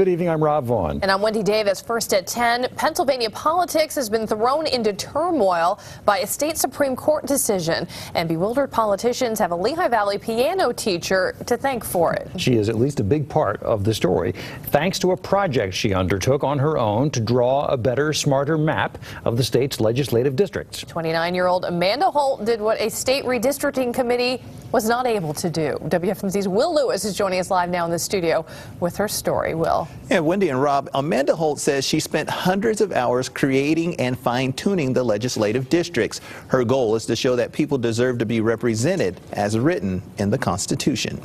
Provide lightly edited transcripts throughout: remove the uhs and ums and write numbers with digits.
Good evening, I'm Rob Vaughn. And I'm Wendy Davis. First at 10, Pennsylvania politics has been thrown into turmoil by a state Supreme Court decision. And bewildered politicians have a Lehigh Valley piano teacher to thank for it. She is at least a big part of the story, thanks to a project she undertook on her own to draw a better, smarter map of the state's legislative districts. 29-year-old Amanda Holt did what a state redistricting committee was not able to do. WFMZ's Will Lewis is joining us live now in the studio with her story. Will. Yeah, Wendy and Rob, Amanda Holt says she spent hundreds of hours creating and fine-tuning the legislative districts. Her goal is to show that people deserve to be represented as written in the Constitution.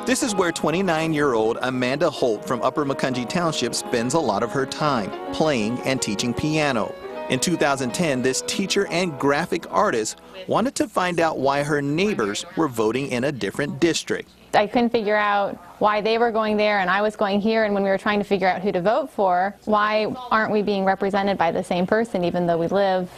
This is where 29-year-old Amanda Holt from Upper Macungie Township spends a lot of her time, playing and teaching piano. In 2010, this teacher and graphic artist wanted to find out why her neighbors were voting in a different district. I couldn't figure out why they were going there and I was going here, and when we were trying to figure out who to vote for, why aren't we being represented by the same person even though we live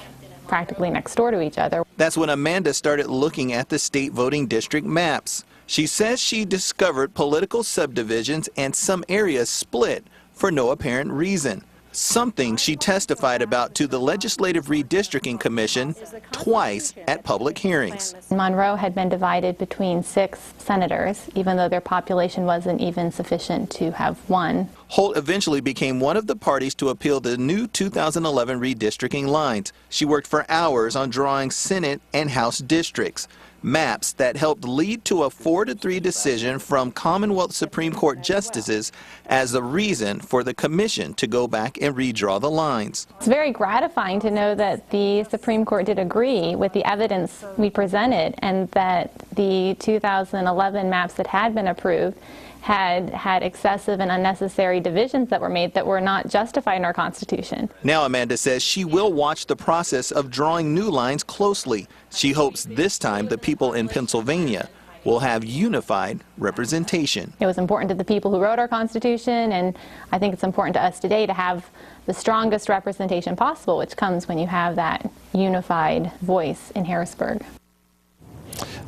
practically next door to each other? That's when Amanda started looking at the state voting district maps. She says she discovered political subdivisions and some areas split for no apparent reason. Something she testified about to the Legislative Redistricting Commission twice at public hearings. Monroe had been divided between 6 senators, even though their population wasn't even sufficient to have one. Holt eventually became one of the parties to appeal the new 2011 redistricting lines. She worked for hours on drawing Senate and House districts, maps that helped lead to a 4-3 decision from Commonwealth Supreme Court justices as the reason for the commission to go back and redraw the lines. It's very gratifying to know that the Supreme Court did agree with the evidence we presented, and that the 2011 maps that had been approved had excessive and unnecessary divisions that were made that were not justified in our Constitution. Now Amanda says she will watch the process of drawing new lines closely. She hopes this time the people in Pennsylvania will have unified representation. It was important to the people who wrote our Constitution, and I think it's important to us today to have the strongest representation possible, which comes when you have that unified voice in Harrisburg.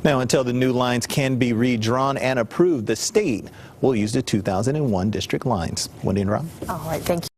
Now, until the new lines can be redrawn and approved, the state will use the 2001 district lines. Wendy and Rob. All right, thank you.